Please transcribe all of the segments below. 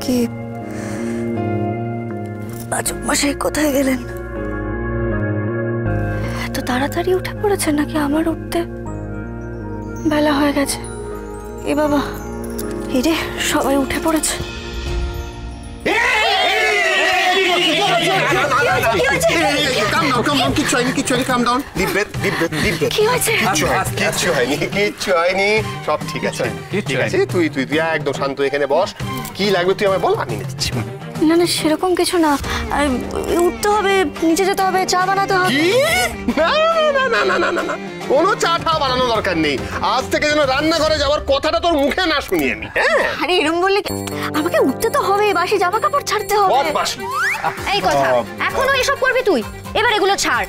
কি পাচক মশাই কোথায় গেলেন? এত তাড়াতাড়ি উঠে পড়েছেন নাকি আমার উঠতে বেলা হয়ে গেছে? এ বাবা, এরে সবাই উঠে পড়েছে। সব ঠিক আছে, ঠিক আছে। তুই একদম শান্ত, এখানে বস। কি লাগবে তুই আমায় বল, আমি এনে দিচ্ছি। না না, সেরকম কিছু না, উঠতে হবে, নিচে যেতে হবে, চা বানাতে হবে। না না না না না না না, কোনো চা টা বানানোর দরকার নেই। আজ থেকে যেন রান্নাঘরে যাওয়ার কথাটা তোর মুখে না শুনি আমি। আরে এরকম বললে আমাকে উঠতে তো হবে, বাসি জামা কাপড় ছাড়তে হবে। এই কথা এখনো এসব করবি তুই? এবার এগুলো ছাড়।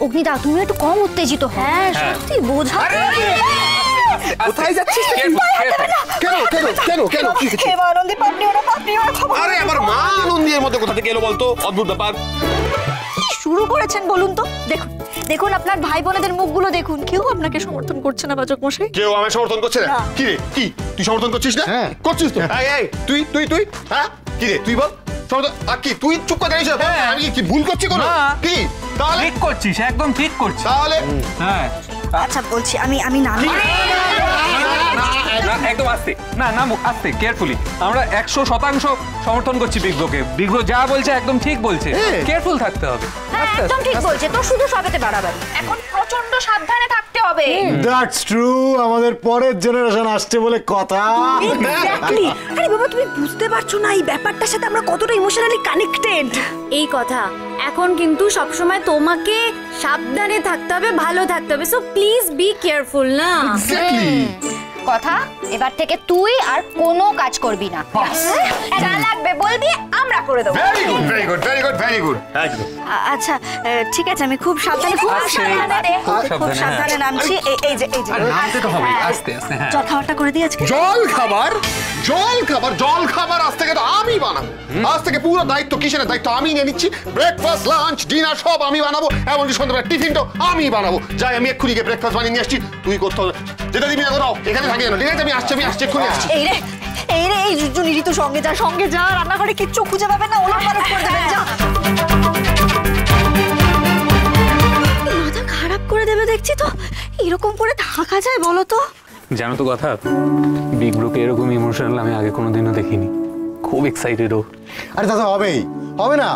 অগ্নিদা, তুমি একটু কম উত্তেজিত। হ্যাঁ সত্যি, বোঝা। কোথায় যাচ্ছিস? কেন কেন কেন কেন কি হচ্ছে? আনন্দে পাপড়ি ওরা খবর। আরে আমার মা আনন্দের মধ্যে কোথা থেকে এলো বলতো? অদ্ভুত ব্যাপার। শুরু করেছেন বলুন তো? দেখুন দেখুন, আপনার ভাই বোনেদের মুখগুলো দেখুন, কেউ আপনাকে সমর্থন করছে না পাচক মশাই। কেউ আমায় সমর্থন করছে না? কি রে, কি তুই সমর্থন করছিস না? করছিস তো? এই তুই তুই তুই হ্যাঁ, কি রে তুই বল সমর্থন? আর কি তুই চুপ করে দাঁড়িয়েছিস? আমি কি ভুল করছি কোনো? কি তাহলে ঠিক করছিস, একদম ঠিক করছিস। তাহলে হ্যাঁ আচ্ছা বলছি, আমি নামি। একদম আস্তে, না না আস্তে, কেয়ারফুলি। আমরা 100% সমর্থন করছি বিগ ব্রোকে। বিগ ব্রো যা বলছে একদম ঠিক বলছে, কেয়ারফুল থাকতে হবে। একদম ঠিক বলছে, তো শুধু সবেতে বাড়াবাড়ি। এখন প্রচন্ড সাবধানে থাকতে হবে। দ্যাটস ট্রু, আমাদের পরের জেনারেশন আসছে বলে কথা। এক্স্যাক্টলি। আরে বাবা, তুমি বুঝতে পারছো না এই ব্যাপারটার সাথে আমরা কতটা ইমোশনালি কানেক্টেড। এই কথা এখন কিন্তু সবসময় তোমাকে সাবধানে থাকতে হবে, ভালো থাকতে হবে। সো প্লিজ বি কেয়ারফুল না। কথা, এবার থেকে তুই আর কোনো কাজ করবি না। যা লাগবে বলবি, আমরা করে দেবো। Very good very good very good very good. আচ্ছা ঠিক আছে, আমি খুব সাবধানে খুব সাবধানে নামছি। এই যে নামতে তো হবে আস্তে আস্তে। হ্যাঁ, জল খাবারটা করে দিই আজকে। জল খাবার আজ থেকে তো আমি বানাবো। আজ থেকে পুরো দায়িত্ব, কিসের দায়িত্ব আমি নিয়ে নিচ্ছি। ব্রেকফাস্ট, লাঞ্চ, ডিনার সব আমি বানাবো, এমনকি সন্ধ্যাবেলা টিফিনটাও আমি বানাবো। যাই, আমি এক্ষুনি গিয়ে ব্রেকফাস্ট বানিয়ে নিয়ে আসছি। তুই করতে হবে যেটা দিবি না, কোথাও এখানে থাকি না। ঠিক আছে, আমি আসছি এক্ষুনি আসছি। এই রে এই জুজু নিরিত সঙ্গে যা রান্নাঘরে কিচ্ছু খুঁজে পাবে না, ওলট পালট করে দেবেন। যা, মাথা খারাপ করে দেবে দেখছি তো। এরকম করে থাকা যায় বলো তো? জানো তো কথা, বিগ ব্রোকে এরকম ইমোশনাল আমি আগে কোনোদিনও দেখিনি। খুব এক্সাইটেড ও। আরে দাদা, হবেই, হবে না?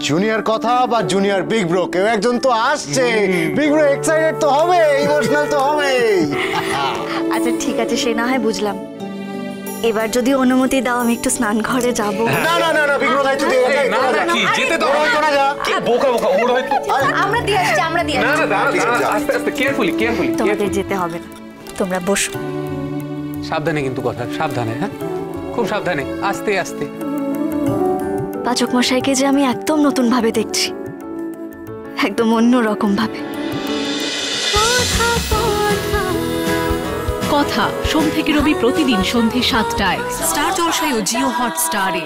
জুনিয়র কথা বা জুনিয়র বিগ ব্রো, কেউ একজন তো আসছে। বিগ ব্রো এক্সাইটেড তো হবে, ইমোশনাল তো হবে। আচ্ছা ঠিক আছে, সে না হয় বুঝলাম। এবার যদি অনুমতি দাও, আমি একটু স্নান ঘরে যাব। না না না না, বিগ ব্রো দায়িত্ব দিয়ে গেছে। না না, কি যেতে তো হবে না। কি বোকা ওর হয়তো। আমরা দিয়ে আসছি। না না, আস্তে আস্তে, কেয়ারফুলি। তোমাদের যেতে হবে না, তোমরা বসো। সাবধানে কিন্তু কথা, সাবধানে। হ্যাঁ, খুব সাবধানে, আস্তে আস্তে। পাচক মশাইকে যে আমি একদম নতুন ভাবে দেখছি, একদম অন্য রকম ভাবে। কথা সোম থেকে রবি প্রতিদিন সন্ধ্যে ৭টায় স্টার জলসায় ও জিও হটস্টারে।